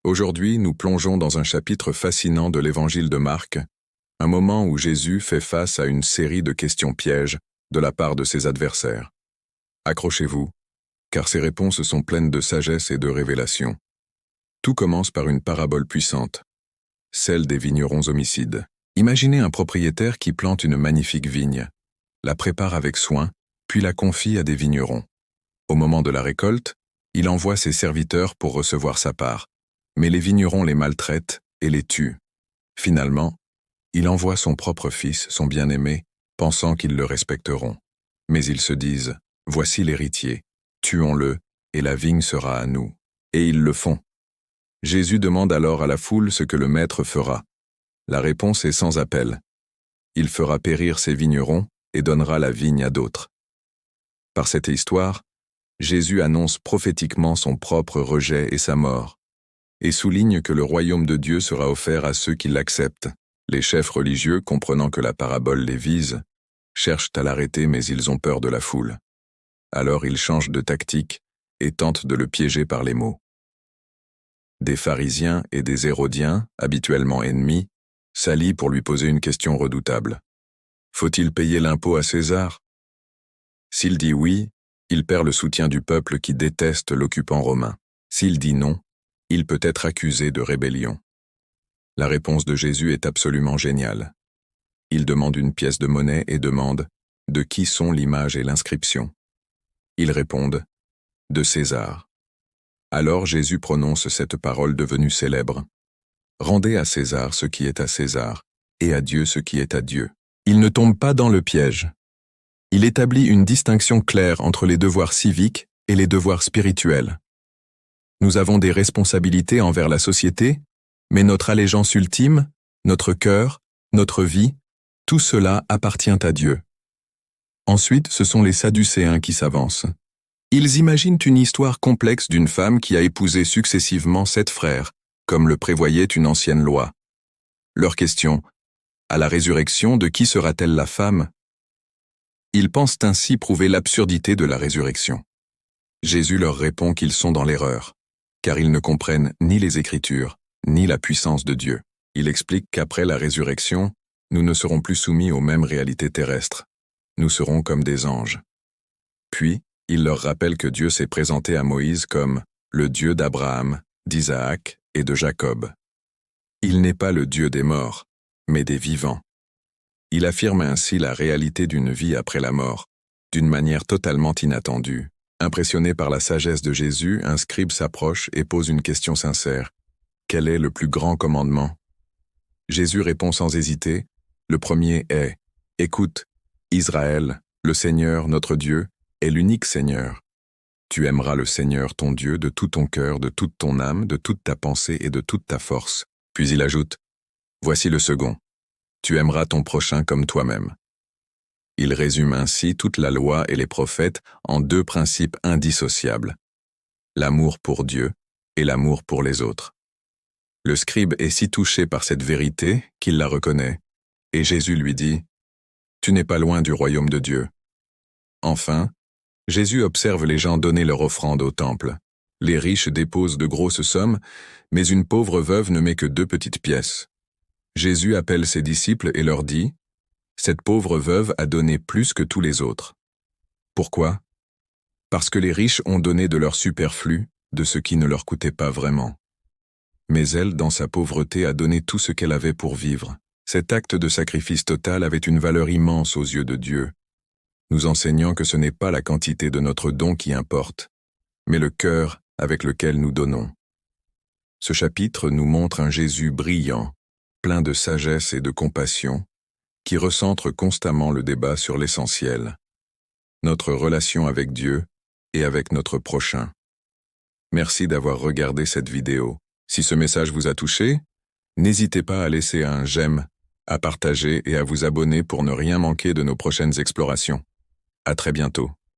Aujourd'hui, nous plongeons dans un chapitre fascinant de l'Évangile de Marc, un moment où Jésus fait face à une série de questions pièges de la part de ses adversaires. Accrochez-vous, car ces réponses sont pleines de sagesse et de révélation. Tout commence par une parabole puissante, celle des vignerons homicides. Imaginez un propriétaire qui plante une magnifique vigne, la prépare avec soin, puis la confie à des vignerons. Au moment de la récolte, il envoie ses serviteurs pour recevoir sa part, mais les vignerons les maltraitent et les tuent. Finalement, il envoie son propre fils, son bien-aimé, pensant qu'ils le respecteront. Mais ils se disent, « Voici l'héritier, tuons-le, et la vigne sera à nous. » Et ils le font. Jésus demande alors à la foule ce que le maître fera. La réponse est sans appel. Il fera périr ses vignerons et donnera la vigne à d'autres. Par cette histoire, Jésus annonce prophétiquement son propre rejet et sa mort, et souligne que le royaume de Dieu sera offert à ceux qui l'acceptent. Les chefs religieux, comprenant que la parabole les vise, cherchent à l'arrêter mais ils ont peur de la foule. Alors ils changent de tactique et tentent de le piéger par les mots. Des pharisiens et des hérodiens, habituellement ennemis, s'allient pour lui poser une question redoutable. Faut-il payer l'impôt à César? S'il dit oui, il perd le soutien du peuple qui déteste l'occupant romain. S'il dit non, il peut être accusé de rébellion. La réponse de Jésus est absolument géniale. Il demande une pièce de monnaie et demande « De qui sont l'image et l'inscription ?» Ils répondent « De César ». Alors Jésus prononce cette parole devenue célèbre. « Rendez à César ce qui est à César, et à Dieu ce qui est à Dieu. » Il ne tombe pas dans le piège. Il établit une distinction claire entre les devoirs civiques et les devoirs spirituels. Nous avons des responsabilités envers la société, mais notre allégeance ultime, notre cœur, notre vie, tout cela appartient à Dieu. Ensuite, ce sont les Sadducéens qui s'avancent. Ils imaginent une histoire complexe d'une femme qui a épousé successivement 7 frères, comme le prévoyait une ancienne loi. Leur question, à la résurrection, de qui sera-t-elle la femme? Ils pensent ainsi prouver l'absurdité de la résurrection. Jésus leur répond qu'ils sont dans l'erreur, car ils ne comprennent ni les Écritures, ni la puissance de Dieu. Il explique qu'après la résurrection, nous ne serons plus soumis aux mêmes réalités terrestres. Nous serons comme des anges. Puis, il leur rappelle que Dieu s'est présenté à Moïse comme le Dieu d'Abraham, d'Isaac et de Jacob. Il n'est pas le Dieu des morts, mais des vivants. Il affirme ainsi la réalité d'une vie après la mort, d'une manière totalement inattendue. Impressionné par la sagesse de Jésus, un scribe s'approche et pose une question sincère. Quel est le plus grand commandement? Jésus répond sans hésiter. Le premier est « Écoute, Israël, le Seigneur, notre Dieu, est l'unique Seigneur. Tu aimeras le Seigneur ton Dieu de tout ton cœur, de toute ton âme, de toute ta pensée et de toute ta force. » Puis il ajoute « Voici le second. Tu aimeras ton prochain comme toi-même. » Il résume ainsi toute la loi et les prophètes en 2 principes indissociables, l'amour pour Dieu et l'amour pour les autres. Le scribe est si touché par cette vérité qu'il la reconnaît, et Jésus lui dit « Tu n'es pas loin du royaume de Dieu. » Enfin, Jésus observe les gens donner leur offrande au temple. Les riches déposent de grosses sommes, mais une pauvre veuve ne met que 2 petites pièces. Jésus appelle ses disciples et leur dit « Cette pauvre veuve a donné plus que tous les autres. » Pourquoi? Parce que les riches ont donné de leur superflu, de ce qui ne leur coûtait pas vraiment. Mais elle, dans sa pauvreté, a donné tout ce qu'elle avait pour vivre. Cet acte de sacrifice total avait une valeur immense aux yeux de Dieu, nous enseignant que ce n'est pas la quantité de notre don qui importe, mais le cœur avec lequel nous donnons. Ce chapitre nous montre un Jésus brillant, plein de sagesse et de compassion, qui recentre constamment le débat sur l'essentiel, notre relation avec Dieu et avec notre prochain. Merci d'avoir regardé cette vidéo. Si ce message vous a touché, n'hésitez pas à laisser un j'aime, à partager et à vous abonner pour ne rien manquer de nos prochaines explorations. À très bientôt.